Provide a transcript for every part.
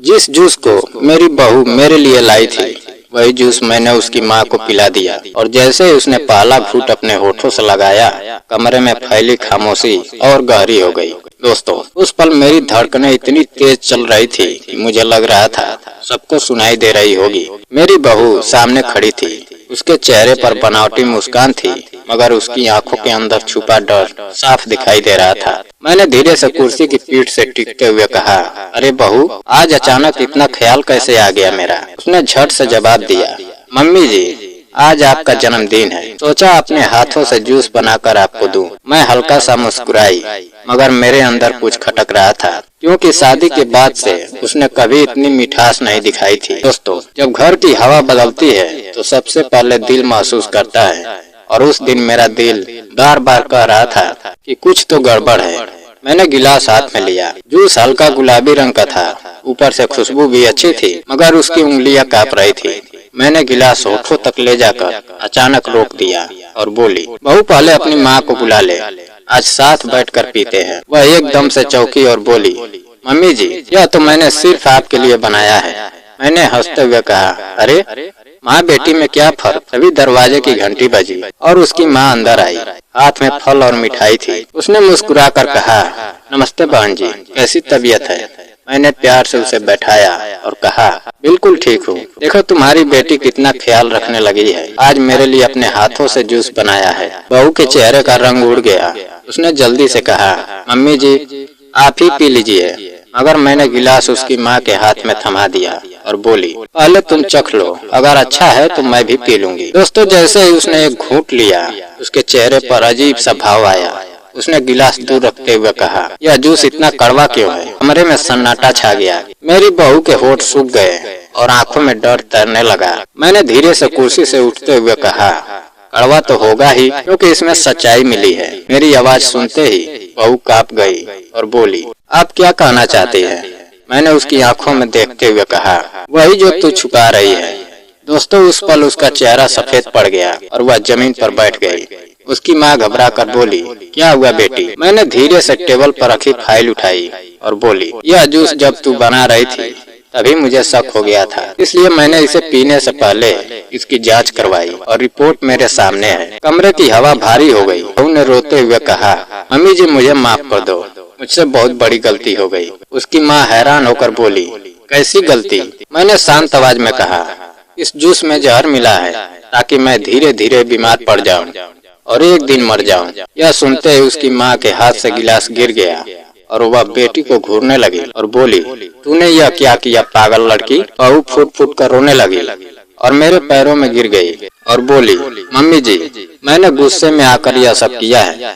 जिस जूस को मेरी बहू मेरे लिए लाई थी वही जूस मैंने उसकी माँ को पिला दिया और जैसे ही उसने पहला घूंट अपने होठों से लगाया, कमरे में फैली खामोशी और गहरी हो गई। दोस्तों, उस पल मेरी धड़कनें इतनी तेज चल रही थी कि मुझे लग रहा था सबको सुनाई दे रही होगी। मेरी बहू सामने खड़ी थी, उसके चेहरे पर बनावटी मुस्कान थी, मगर उसकी आंखों के अंदर छुपा डर साफ दिखाई दे रहा था। मैंने धीरे से कुर्सी की पीठ से टिकते हुए कहा, अरे बहू, आज अचानक इतना ख्याल कैसे आ गया मेरा? उसने झट से जवाब दिया, मम्मी जी, आज आपका जन्मदिन है, सोचा अपने हाथों से जूस बनाकर आपको दूं। मैं हल्का सा मुस्कुराई, मगर मेरे अंदर कुछ खटक रहा था, क्योंकि शादी के बाद से उसने कभी इतनी मिठास नहीं दिखाई थी। दोस्तों, जब घर की हवा बदलती है तो सबसे पहले दिल महसूस करता है, और उस दिन मेरा दिल बार बार कह रहा था कि कुछ तो गड़बड़ है। मैंने गिलास हाथ में लिया। जूस हल्का गुलाबी रंग का था, ऊपर से खुशबू भी अच्छी थी, मगर उसकी उंगलियां कांप रही थी। मैंने गिलास होठों तक ले जाकर अचानक रोक दिया और बोली, बहू, पहले अपनी माँ को बुला ले, आज साथ बैठकर पीते हैं। वह एकदम से चौंकी और बोली, मम्मी जी, यह तो मैंने सिर्फ आपके लिए बनाया है। मैंने हंसते हुए कहा, अरे माँ बेटी में क्या फर्क? तभी दरवाजे की घंटी बजी और उसकी माँ अंदर आई। हाथ में फल और मिठाई थी। उसने मुस्कुराकर कहा, नमस्ते बहन जी, कैसी तबीयत है? मैंने प्यार से उसे बैठाया और कहा, बिल्कुल ठीक हूँ। देखो तुम्हारी बेटी कितना ख्याल रखने लगी है। आज मेरे लिए अपने हाथों से जूस बनाया है। बहू के चेहरे का रंग उड़ गया। उसने जल्दी से कहा, मम्मी जी, आप ही पी लीजिए। मगर मैंने गिलास उसकी माँ के हाथ में थमा दिया और बोली, पहले तुम चख लो, अगर अच्छा है तो मैं भी पी लूंगी। दोस्तों, जैसे ही उसने एक घूंट लिया, उसके चेहरे पर अजीब सा भाव आया। उसने गिलास दूर रखते हुए कहा, यह जूस इतना कड़वा क्यों है? कमरे में सन्नाटा छा गया। मेरी बहू के होठ सूख गए और आंखों में डर तैरने लगा। मैंने धीरे से कुर्सी से उठते हुए कहा, कड़वा तो होगा ही, क्योंकि इसमें सच्चाई मिली है। मेरी आवाज सुनते ही बहू कांप गई और बोली, आप क्या कहना चाहती हैं? मैंने उसकी आंखों में देखते हुए कहा, वही जो तू छुपा रही है। दोस्तों, उस पल उसका चेहरा सफेद पड़ गया और वह जमीन पर बैठ गई। उसकी माँ घबरा कर बोली, क्या हुआ बेटी? मैंने धीरे से टेबल पर रखी फाइल उठाई और बोली, यह जूस जब तू बना रही थी तभी मुझे शक हो गया था, इसलिए मैंने इसे पीने से पहले इसकी जांच करवाई और रिपोर्ट मेरे सामने है। कमरे की हवा भारी हो गई। बहू ने रोते हुए कहा, मम्मी जी, मुझे माफ कर दो, मुझसे बहुत बड़ी गलती हो गई। उसकी माँ हैरान होकर बोली, कैसी गलती? मैंने शांत आवाज में कहा, इस जूस में जहर मिला है ताकि मैं धीरे धीरे बीमार पड़ जाऊं और एक दिन मर जाऊं। यह सुनते ही उसकी माँ के हाथ से गिलास गिर गया और वह बेटी को घूरने लगी और बोली, तूने यह क्या किया पागल लड़की? बहू फूट फूट कर रोने लगी और मेरे पैरों में गिर गई और बोली, मम्मी जी, मैंने गुस्से में आकर यह सब किया है।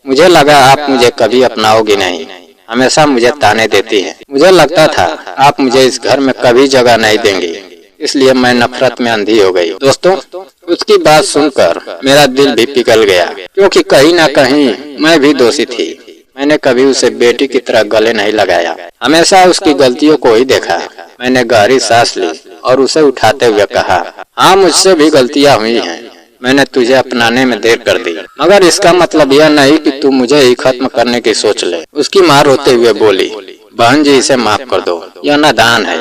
मुझे लगा आप मुझे कभी अपनाओगी नहीं, हमेशा मुझे ताने देती है। मुझे लगता था आप मुझे इस घर में कभी जगह नहीं देंगी, इसलिए मैं नफरत में अंधी हो गई। दोस्तों, उसकी बात सुनकर मेरा दिल भी पिघल गया, क्योंकि कहीं ना कहीं मैं भी दोषी थी। मैंने कभी उसे बेटी की तरह गले नहीं लगाया, हमेशा उसकी गलतियों को ही देखा। मैंने गहरी सांस ली और उसे उठाते हुए कहा, हाँ, मुझसे भी गलतियां हुई हैं। मैंने तुझे अपनाने में देर कर दी, मगर इसका मतलब यह नहीं कि तू मुझे ही खत्म करने की सोच ले। उसकी माँ रोते हुए बोली, बहन जी, इसे माफ कर दो, यह नादान है।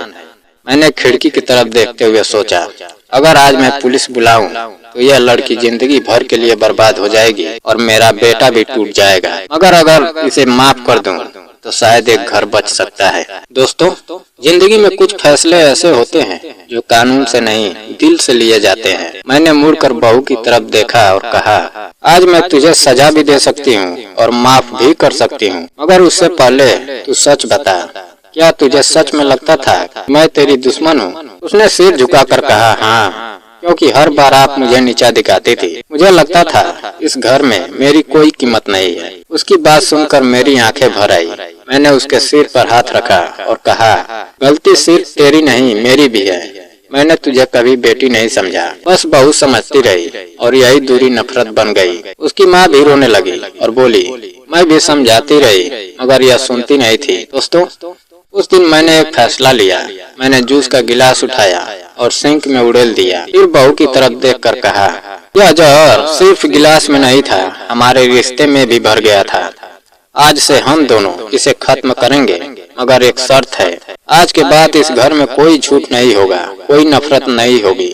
मैंने खिड़की की तरफ देखते हुए सोचा, अगर आज मैं पुलिस बुलाऊं तो यह लड़की जिंदगी भर के लिए बर्बाद हो जाएगी और मेरा बेटा भी टूट जाएगा, मगर अगर इसे माफ कर दूं तो शायद एक घर बच सकता है। दोस्तों, जिंदगी में कुछ फैसले ऐसे होते हैं जो कानून से नहीं, दिल से लिए जाते हैं। मैंने मुड़कर बहू की तरफ देखा और कहा, आज मैं तुझे सजा भी दे सकती हूँ और माफ भी कर सकती हूँ, मगर उससे पहले तू सच बता, क्या तुझे सच में लगता था मैं तेरी दुश्मन हूँ? उसने सिर झुकाकर कहा, हाँ, क्योंकि हर बार आप मुझे नीचा दिखाती थी। मुझे लगता था इस घर में मेरी कोई कीमत नहीं है। उसकी बात सुनकर मेरी आंखें भर आई। मैंने उसके सिर पर हाथ रखा और कहा, गलती सिर्फ तेरी नहीं, मेरी भी है। मैंने तुझे कभी बेटी नहीं समझा, बस बहू समझती रही और यही दूरी नफरत बन गई। उसकी माँ भी रोने लगी और बोली, मैं भी समझाती रही मगर यह सुनती नहीं थी। दोस्तों, उस दिन मैंने एक फैसला लिया। मैंने जूस का गिलास उठाया और सिंक में उड़ेल दिया। फिर बहू की तरफ देखकर कहा, यह जहर सिर्फ गिलास में नहीं था, हमारे रिश्ते में भी भर गया था। आज से हम दोनों इसे खत्म करेंगे, मगर एक शर्त है। आज के बाद इस घर में कोई झूठ नहीं होगा, कोई नफरत नहीं होगी।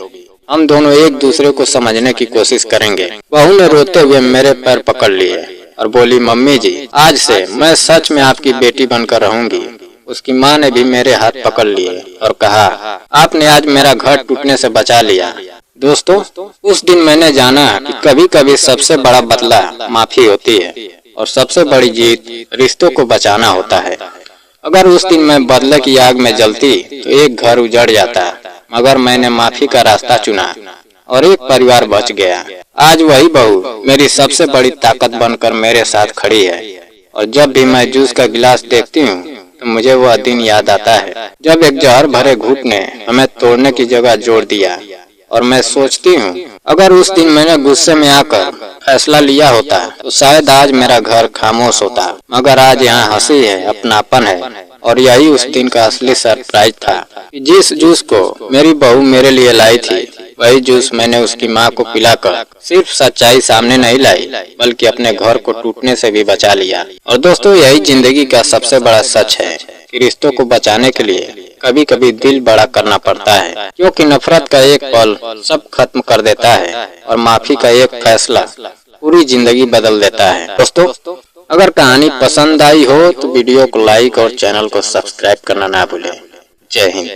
हम दोनों एक दूसरे को समझने की कोशिश करेंगे। बहू ने रोते हुए मेरे पैर पकड़ लिए और बोली, मम्मी जी, आज से मैं सच में आपकी बेटी बनकर रहूंगी। उसकी माँ ने भी मेरे हाथ पकड़ लिए और कहा, आपने आज मेरा घर टूटने से बचा लिया। दोस्तों, उस दिन मैंने जाना कि कभी कभी सबसे बड़ा बदला माफी होती है और सबसे बड़ी जीत रिश्तों को बचाना होता है। अगर उस दिन मैं बदले की आग में जलती तो एक घर उजड़ जाता, मगर मैंने माफी का रास्ता चुना और एक परिवार बच गया। आज वही बहू मेरी सबसे बड़ी ताकत बनकर मेरे साथ खड़ी है और जब भी मैं जूस का गिलास देखती हूँ तो मुझे वह दिन याद आता है जब एक जहर भरे घूंट ने हमें तोड़ने की जगह जोड़ दिया। और मैं सोचती हूँ, अगर उस दिन मैंने गुस्से में आकर फैसला लिया होता तो शायद आज मेरा घर खामोश होता, मगर आज यहाँ हंसी है, अपनापन है। और यही उस दिन का असली सरप्राइज था। जिस जूस को मेरी बहू मेरे लिए लाई थी, वही जूस मैंने उसकी माँ को पिलाकर सिर्फ सच्चाई सामने नहीं लाई, बल्कि अपने घर को टूटने से भी बचा लिया। और दोस्तों, यही जिंदगी का सबसे बड़ा सच है कि रिश्तों को बचाने के लिए कभी कभी दिल बड़ा करना पड़ता है, क्योंकि नफरत का एक पल सब खत्म कर देता है और माफी का एक फैसला पूरी जिंदगी बदल देता है। दोस्तों, अगर कहानी पसंद आई हो तो वीडियो को लाइक और चैनल को सब्सक्राइब करना ना भूलें। जय हिंद।